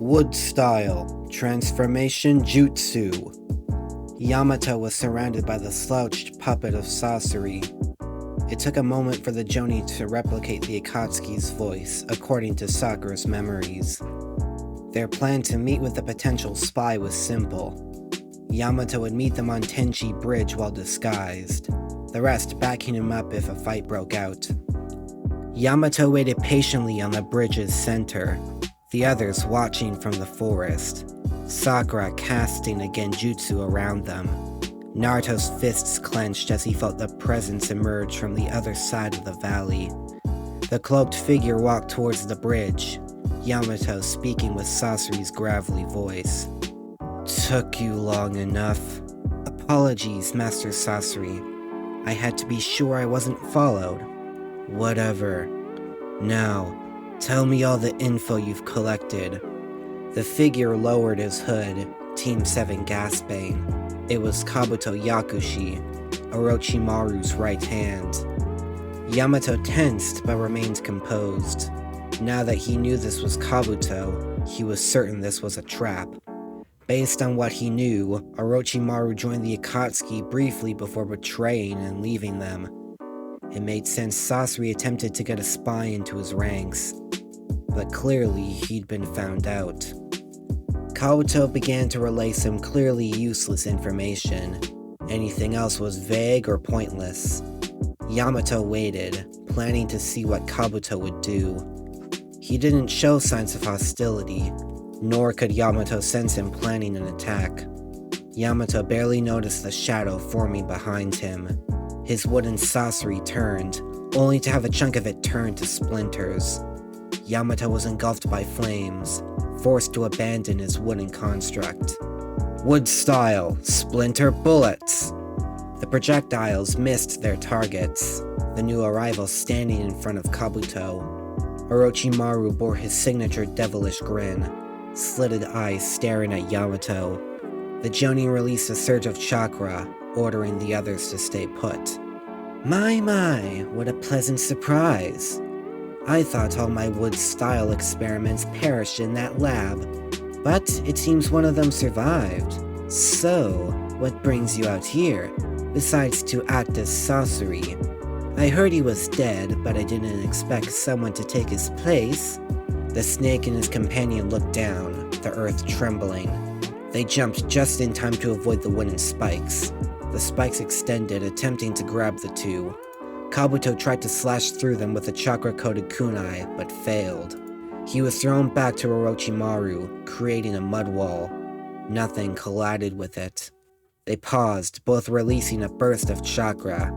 Wood Style Transformation Jutsu. Yamato was surrounded by the slouched puppet of Sasori. It took a moment for the Jonin to replicate the Akatsuki's voice, according to Sakura's memories. Their plan to meet with the potential spy was simple. Yamato would meet them on Tenchi Bridge while disguised, the rest backing him up if a fight broke out. Yamato waited patiently on the bridge's center, the others watching from the forest, Sakura casting a genjutsu around them. Naruto's fists clenched as he felt the presence emerge from the other side of the valley. The cloaked figure walked towards the bridge, Yamato speaking with Sasori's gravelly voice. "Took you long enough. Apologies, Master Sasori. I had to be sure I wasn't followed. Whatever. Now, tell me all the info you've collected." The figure lowered his hood, Team 7 gasping. It was Kabuto Yakushi, Orochimaru's right hand. Yamato tensed but remained composed. Now that he knew this was Kabuto, he was certain this was a trap. Based on what he knew, Orochimaru joined the Akatsuki briefly before betraying and leaving them. It made sense Sasori attempted to get a spy into his ranks, but clearly he'd been found out. Kabuto began to relay some clearly useless information. Anything else was vague or pointless. Yamato waited, planning to see what Kabuto would do. He didn't show signs of hostility, nor could Yamato sense him planning an attack. Yamato barely noticed the shadow forming behind him. His wooden Sasori turned, only to have a chunk of it turn to splinters. Yamato was engulfed by flames, forced to abandon his wooden construct. Wood Style Splinter Bullets. The projectiles missed their targets, the new arrival standing in front of Kabuto. Orochimaru bore his signature devilish grin, slitted eyes staring at Yamato. The Jonin released a surge of chakra, ordering the others to stay put. My, what a pleasant surprise. I thought all my Wood Style experiments perished in that lab, but it seems one of them survived. So, what brings you out here, besides to act as Sasori? I heard he was dead, but I didn't expect someone to take his place. The snake and his companion looked down, the earth trembling. They jumped just in time to avoid the wooden spikes. The spikes extended, attempting to grab the two. Kabuto tried to slash through them with a chakra-coated kunai, but failed. He was thrown back to Orochimaru, creating a mud wall. Nothing collided with it. They paused, both releasing a burst of chakra.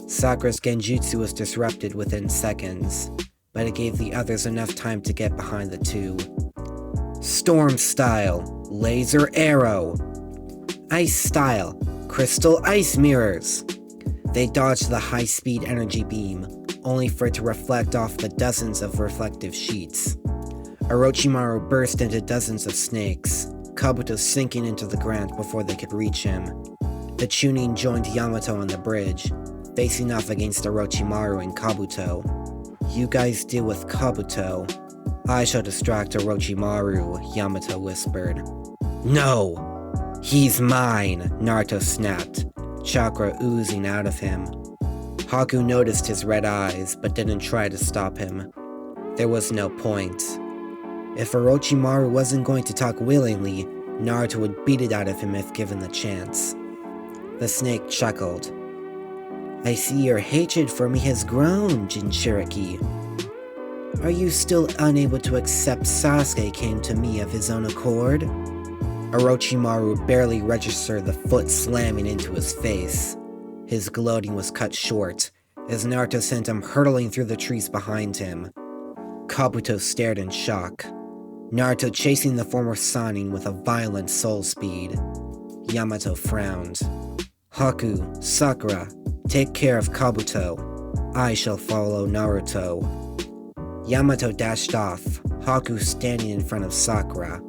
Sakura's genjutsu was disrupted within seconds, but it gave the others enough time to get behind the two. Storm Style Laser Arrow. Ice Style Crystal Ice Mirrors. They dodged the high-speed energy beam, only for it to reflect off the dozens of reflective sheets. Orochimaru burst into dozens of snakes, Kabuto sinking into the ground before they could reach him. The Chunin joined Yamato on the bridge, facing off against Orochimaru and Kabuto. You guys deal with Kabuto. I shall distract Orochimaru, Yamato whispered. No! He's mine, Naruto snapped, chakra oozing out of him. Haku noticed his red eyes, but didn't try to stop him. There was no point. If Orochimaru wasn't going to talk willingly, Naruto would beat it out of him if given the chance. The snake chuckled. I see your hatred for me has grown, Jinchuriki. Are you still unable to accept Sasuke came to me of his own accord? Orochimaru barely registered the foot slamming into his face. His gloating was cut short, as Naruto sent him hurtling through the trees behind him. Kabuto stared in shock. Naruto chasing the former Sannin with a violent soul speed. Yamato frowned. Haku, Sakura, take care of Kabuto. I shall follow Naruto. Yamato dashed off, Haku standing in front of Sakura.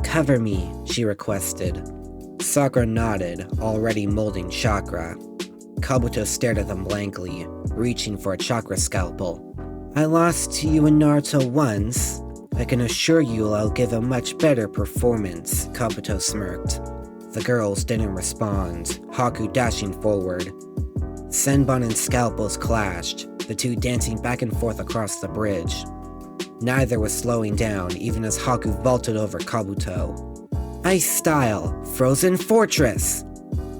Cover me, she requested. Sakura nodded, already molding chakra. Kabuto stared at them blankly, reaching for a chakra scalpel. I lost to you and Naruto once. I can assure you I'll give a much better performance, Kabuto smirked. The girls didn't respond, Haku dashing forward. Senbon and scalpels clashed, the two dancing back and forth across the bridge. Neither was slowing down, even as Haku vaulted over Kabuto. Ice style, frozen fortress!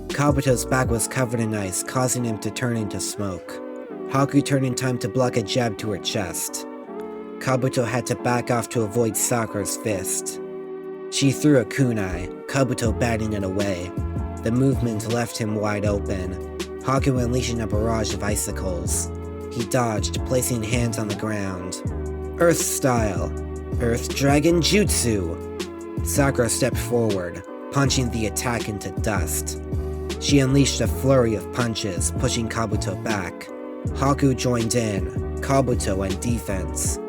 Kabuto's back was covered in ice, causing him to turn into smoke. Haku turned in time to block a jab to her chest. Kabuto had to back off to avoid Sakura's fist. She threw a kunai, Kabuto batting it away. The movement left him wide open, Haku unleashing a barrage of icicles. He dodged, placing hands on the ground. Earth style, Earth Dragon Jutsu! Sakura stepped forward, punching the attack into dust. She unleashed a flurry of punches, pushing Kabuto back. Haku joined in, Kabuto on defense.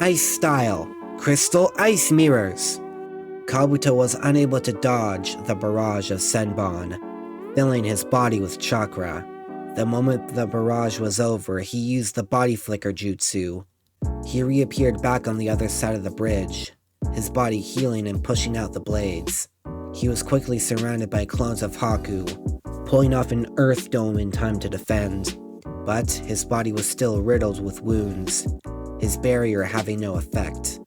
Ice style, Crystal Ice Mirrors! Kabuto was unable to dodge the barrage of Senbon, filling his body with chakra. The moment the barrage was over, he used the body flicker jutsu. He reappeared back on the other side of the bridge, his body healing and pushing out the blades. He was quickly surrounded by clones of Haku, pulling off an earth dome in time to defend. But his body was still riddled with wounds, his barrier having no effect.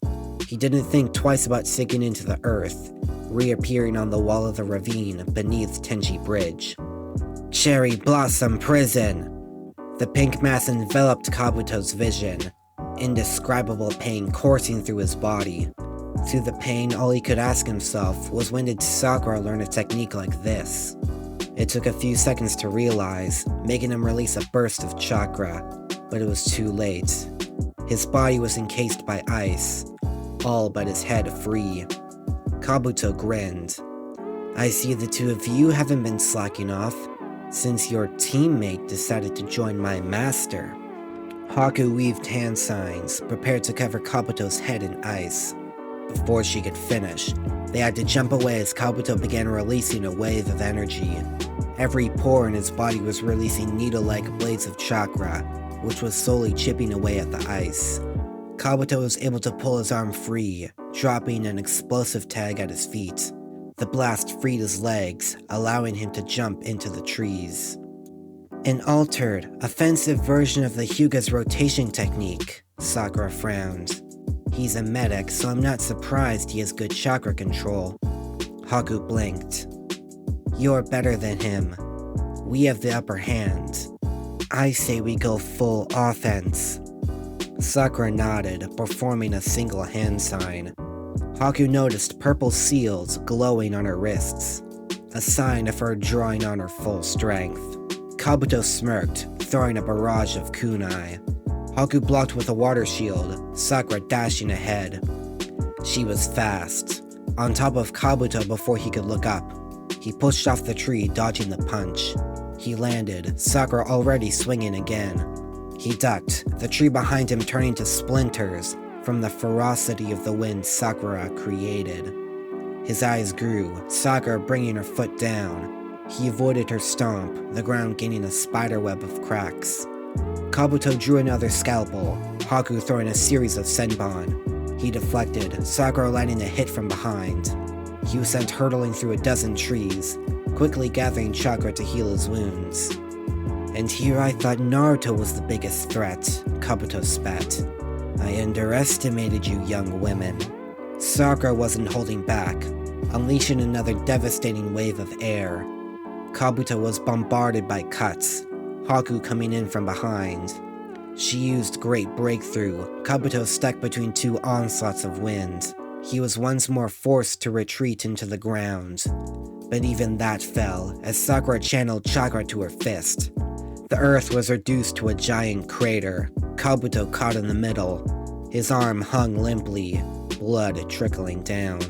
He didn't think twice about sinking into the earth, reappearing on the wall of the ravine beneath Tenchi Bridge. Cherry Blossom Prison! The pink mass enveloped Kabuto's vision, indescribable pain coursing through his body. Through the pain, all he could ask himself was, when did Sakura learn a technique like this? It took a few seconds to realize, making him release a burst of chakra, but it was too late. His body was encased by ice, all but his head free. Kabuto grinned. I see the two of you haven't been slacking off, since your teammate decided to join my master. Haku weaved hand signs, prepared to cover Kabuto's head in ice. Before she could finish, they had to jump away as Kabuto began releasing a wave of energy. Every pore in his body was releasing needle-like blades of chakra, which was slowly chipping away at the ice. Kabuto was able to pull his arm free, dropping an explosive tag at his feet. The blast freed his legs, allowing him to jump into the trees. An altered, offensive version of the Hyuga's rotation technique, Sakura frowned. He's a medic, so I'm not surprised he has good chakra control. Haku blinked. You're better than him. We have the upper hand. I say we go full offense. Sakura nodded, performing a single hand sign. Haku noticed purple seals glowing on her wrists, a sign of her drawing on her full strength. Kabuto smirked, throwing a barrage of kunai. Haku blocked with a water shield, Sakura dashing ahead. She was fast, on top of Kabuto before he could look up. He pushed off the tree, dodging the punch. He landed, Sakura already swinging again. He ducked, the tree behind him turning to splinters from the ferocity of the wind Sakura created. His eyes grew, Sakura bringing her foot down. He avoided her stomp, the ground gaining a spiderweb of cracks. Kabuto drew another scalpel, Haku throwing a series of senbon. He deflected, Sakura landing a hit from behind. He was sent hurtling through a dozen trees, quickly gathering chakra to heal his wounds. And here I thought Naruto was the biggest threat, Kabuto spat. I underestimated you young women. Sakura wasn't holding back, unleashing another devastating wave of air. Kabuto was bombarded by cuts, Haku coming in from behind. She used Great Breakthrough, Kabuto stuck between two onslaughts of wind. He was once more forced to retreat into the ground. But even that fell, as Sakura channeled chakra to her fist. The earth was reduced to a giant crater, Kabuto caught in the middle. His arm hung limply, blood trickling down.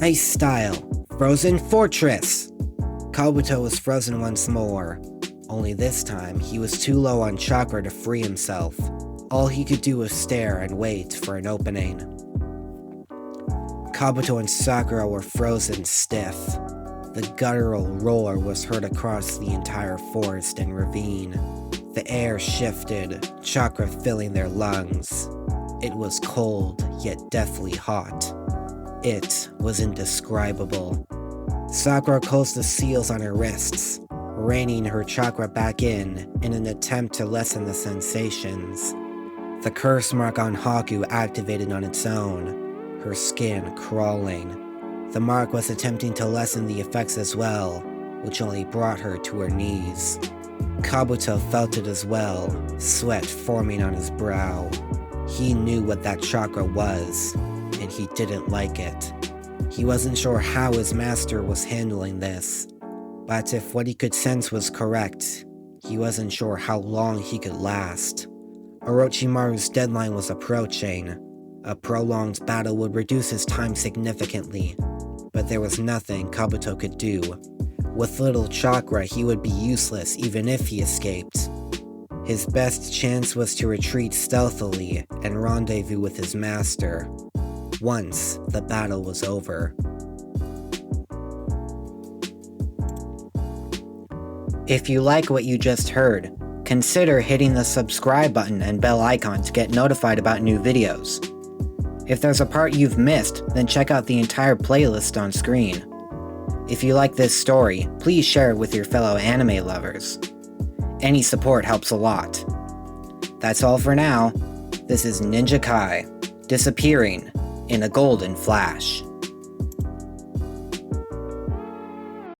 Ice style, Frozen Fortress! Kabuto was frozen once more. Only this time, he was too low on chakra to free himself. All he could do was stare and wait for an opening. Kabuto and Sakura were frozen stiff. The guttural roar was heard across the entire forest and ravine. The air shifted, chakra filling their lungs. It was cold, yet deathly hot. It was indescribable. Sakura closed the seals on her wrists, reining her chakra back in an attempt to lessen the sensations. The curse mark on Haku activated on its own, her skin crawling. The mark was attempting to lessen the effects as well, which only brought her to her knees. Kabuto felt it as well, sweat forming on his brow. He knew what that chakra was, and he didn't like it. He wasn't sure how his master was handling this, but if what he could sense was correct, he wasn't sure how long he could last. Orochimaru's deadline was approaching. A prolonged battle would reduce his time significantly, but there was nothing Kabuto could do. With little chakra, he would be useless even if he escaped. His best chance was to retreat stealthily and rendezvous with his master, once the battle was over. If you like what you just heard, consider hitting the subscribe button and bell icon to get notified about new videos. If there's a part you've missed, then check out the entire playlist on screen. If you like this story, please share it with your fellow anime lovers. Any support helps a lot. That's all for now. This is Ninja Kai, disappearing in a golden flash.